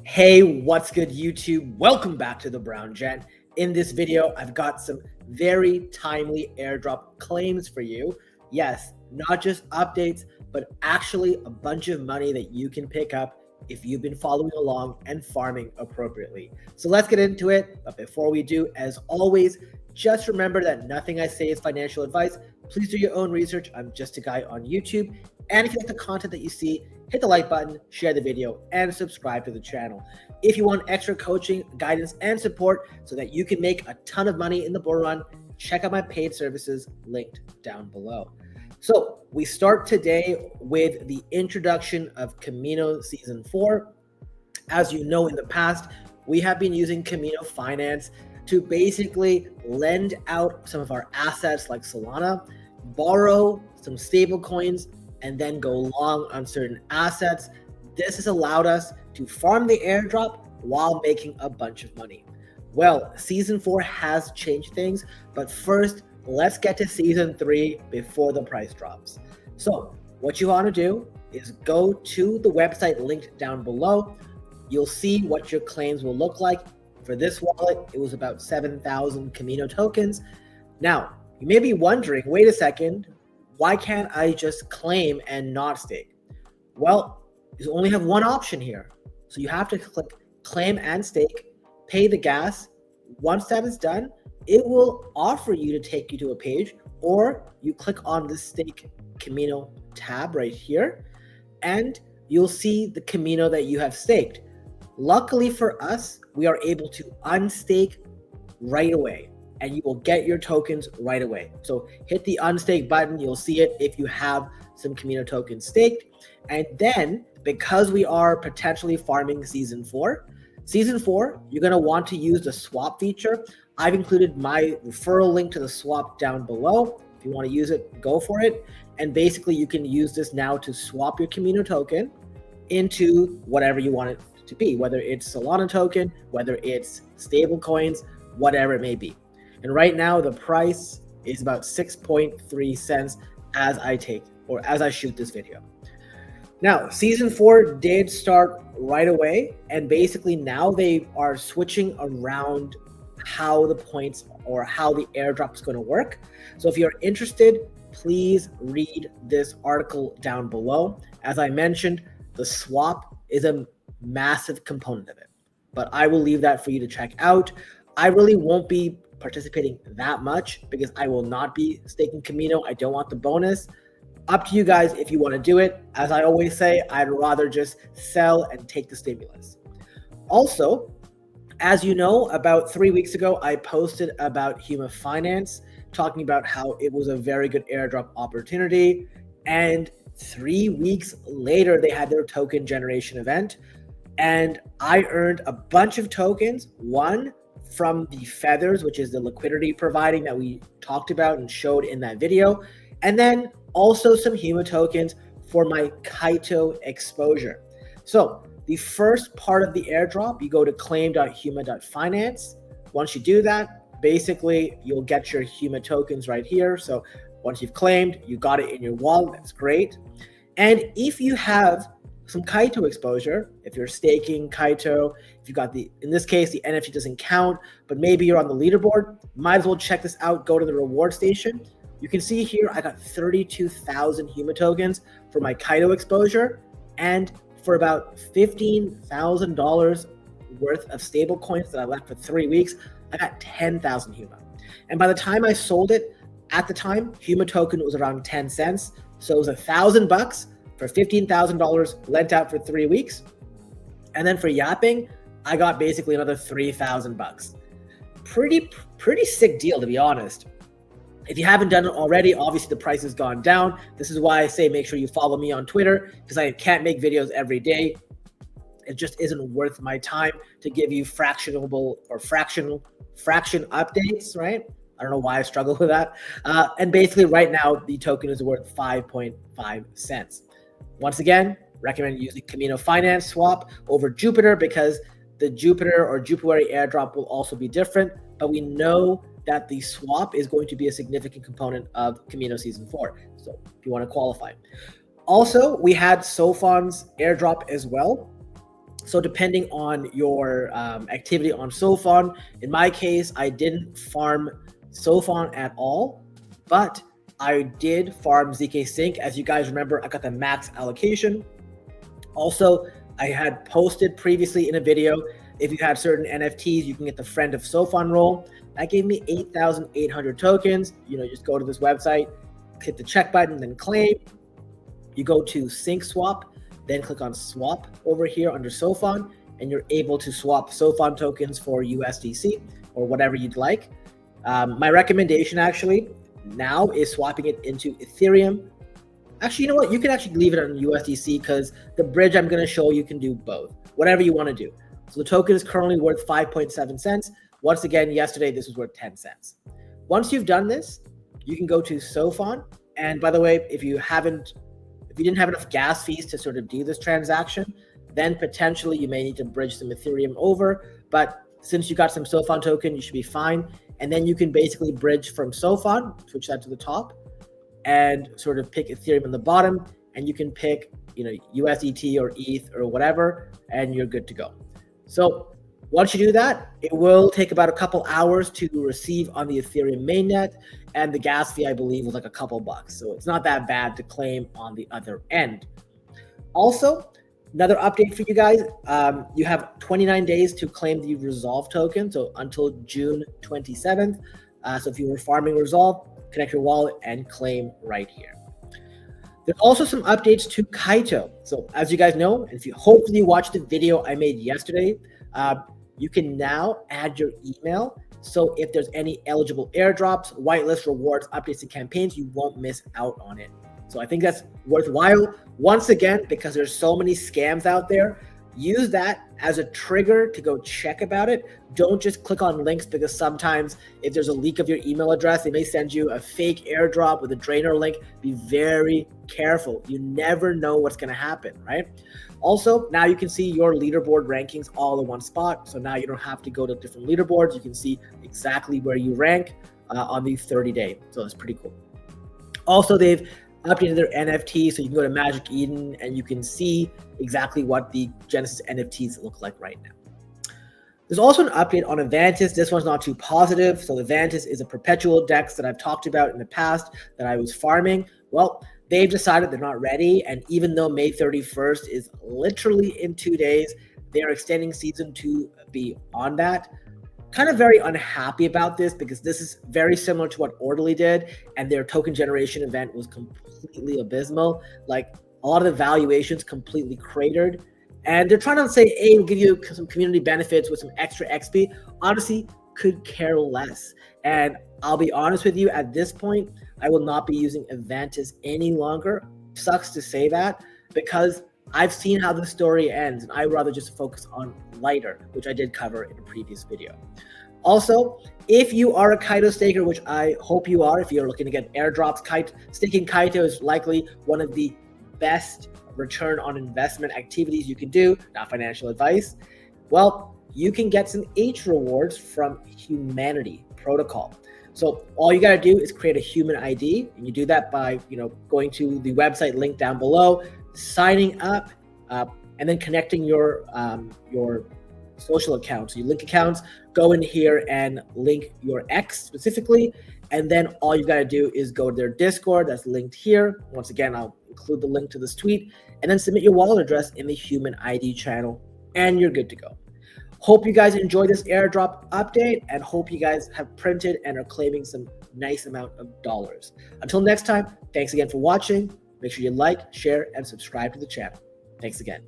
Hey, what's good, YouTube? Welcome back to the Brown Gent. In this video, I've got some very timely airdrop claims for you. Yes, not just updates, but actually a bunch of money that you can pick up if you've been following along and farming appropriately. So let's get into it. But before we do, as always, just remember that nothing I say is financial advice. Please do your own research. I'm just a guy on YouTube. And if you like the content that you see, hit the like button, share the video, and subscribe to the channel. If you want extra coaching, guidance, and support so that you can make a ton of money in the bull run, check out my paid services linked down below. So we start today with the introduction of Kamino Season 4. As you know, in the past, we have been using Kamino Finance to basically lend out some of our assets like Solana, borrow some stable coins, and then go long on certain assets. This has allowed us to farm the airdrop while making a bunch of money. Well, Season 4 has changed things, but first, let's get to Season 3 before the price drops. So what you want to do is go to the website linked down below. You'll see what your claims will look like. For this wallet, it was about 7,000 Kamino tokens. Now, you may be wondering, wait a second, why can't I just claim and not stake? Well, you only have one option here. So you have to click claim and stake, pay the gas. Once that is done, it will offer you to take you to a page, or you click on the stake Kamino tab right here, and you'll see the Kamino that you have staked. Luckily for us, we are able to unstake right away, and you will get your tokens right away. So hit the unstake button. You'll see it if you have some Kamino tokens staked. And then because we are potentially farming Season 4, you're going to want to use the swap feature. I've included my referral link to the swap down below. If you want to use it, go for it. And basically you can use this now to swap your Kamino token into whatever you want it to be, whether it's Solana token, whether it's stable coins, whatever it may be. And right now the price is about 6.3 cents as I shoot this video. Now, Season 4 did start right away, and basically now they are switching around how the points or how the airdrop is going to work. So if you're interested, please read this article down below. As I mentioned, the swap is a massive component of it, but I will leave that for you to check out. I really won't be participating that much because I will not be staking Kamino. I don't want the bonus. Up to you guys if you want to do it. As I always say, I'd rather just sell and take the stimulus. Also, as you know, about 3 weeks ago, I posted about Huma Finance, talking about how it was a very good airdrop opportunity. And 3 weeks later, they had their token generation event. And I earned a bunch of tokens. One from the feathers, which is the liquidity providing that we talked about and showed in that video. And then also some Huma tokens for my Kaito exposure. So the first part of the airdrop, you go to claim.huma.finance. Once you do that, basically you'll get your Huma tokens right here. So once you've claimed, you got it in your wallet. That's great. And if you have some Kaito exposure, if you're staking Kaito, if you got in this case, the NFT doesn't count, but maybe you're on the leaderboard, might as well check this out. Go to the reward station. You can see here, I got 32,000 Huma tokens for my Kaito exposure, and for about $15,000 worth of stable coins that I left for 3 weeks, I got 10,000 Huma. And by the time I sold it, at the time, Huma token was around 10 cents. So it was $1,000 for $15,000 lent out for 3 weeks. And then for yapping, I got basically another $3,000. Pretty sick deal, to be honest. If you haven't done it already, obviously the price has gone down. This is why I say make sure you follow me on Twitter, because I can't make videos every day. It just isn't worth my time to give you fraction updates, right? I don't know why I struggle with that. And basically right now, the token is worth 5.5 cents. Once again, recommend using Kamino Finance swap over Jupiter, because the Jupiter or Jupiary airdrop will also be different, but we know that the swap is going to be a significant component of Kamino Season 4. So if you want to qualify. Also, we had Sophon's airdrop as well. So depending on your activity on Sophon, in my case, I didn't farm Sophon at all, but I did farm ZK Sync. As you guys remember, I got the max allocation. Also, I had posted previously in a video, if you have certain NFTs, you can get the Friend of Sophon role. That gave me 8,800 tokens. Just go to this website, hit the check button, then claim. You go to Sync Swap, then click on Swap over here under Sophon, and you're able to swap Sophon tokens for USDC or whatever you'd like. My recommendation actually now is swapping it into Ethereum. Actually, you know what? You can actually leave it on USDC because the bridge I'm going to show you can do both, whatever you want to do. So the token is currently worth 5.7 cents. Once again, yesterday, this was worth 10 cents. Once you've done this, you can go to Sophon. And by the way, if you didn't have enough gas fees to sort of do this transaction, then potentially you may need to bridge some Ethereum over. But since you got some Sophon token, you should be fine. And then you can basically bridge from Sophon, switch that to the top, and sort of pick Ethereum on the bottom. And you can pick, USDT or ETH or whatever, and you're good to go. So once you do that, it will take about a couple hours to receive on the Ethereum mainnet, and the gas fee, I believe, was like a couple bucks. So it's not that bad to claim on the other end. Also, another update for you guys, you have 29 days to claim the Resolve token, so until June 27th. So if you were farming Resolve, connect your wallet and claim right here. There's also some updates to Kaito. So as you guys know, if you hopefully watched the video I made yesterday, you can now add your email. So if there's any eligible airdrops, whitelist rewards, updates, and campaigns, you won't miss out on it. So I think that's worthwhile. Once again, because there's so many scams out there, use that as a trigger to go check about it. Don't just click on links, because sometimes if there's a leak of your email address, they may send you a fake airdrop with a drainer link. Be very careful. You never know what's going to happen, right? Also, now you can see your leaderboard rankings all in one spot. So now you don't have to go to different leaderboards. You can see exactly where you rank on the 30-day. So that's pretty cool. Also, they've updated their NFT, so you can go to Magic Eden and you can see exactly what the Genesis NFTs look like right now. There's also an update on Avantis. This one's not too positive. So Avantis is a perpetual DEX that I've talked about in the past that I was farming. Well, they've decided they're not ready, and even though May 31st is literally in 2 days, they are extending season 2 beyond that. Kind of very unhappy about this, because this is very similar to what Orderly did, and their token generation event was completely abysmal. Like, a lot of the valuations completely cratered, and they're trying to say, hey, we'll give you some community benefits with some extra XP. Honestly, could care less. And I'll be honest with you, at this point, I will not be using Avantis any longer. Sucks to say that, because I've seen how the story ends, and I'd rather just focus on lighter, which I did cover in a previous video. Also, if you are a Kaito staker, which I hope you are, if you're looking to get airdrops, staking Kaito is likely one of the best return on investment activities you can do, not financial advice. Well, you can get some H rewards from Humanity Protocol. So all you got to do is create a human ID, and you do that by going to the website link down below, signing up, and then connecting your social accounts. So you link accounts, go in here and link your X specifically, and then all you got to do is go to their Discord that's linked here. Once again, I'll include the link to this tweet, and then submit your wallet address in the human ID channel, and you're good to go. Hope you guys enjoyed this airdrop update, and hope you guys have printed and are claiming some nice amount of dollars. Until next time, thanks again for watching. Make sure you like, share, and subscribe to the channel. Thanks again.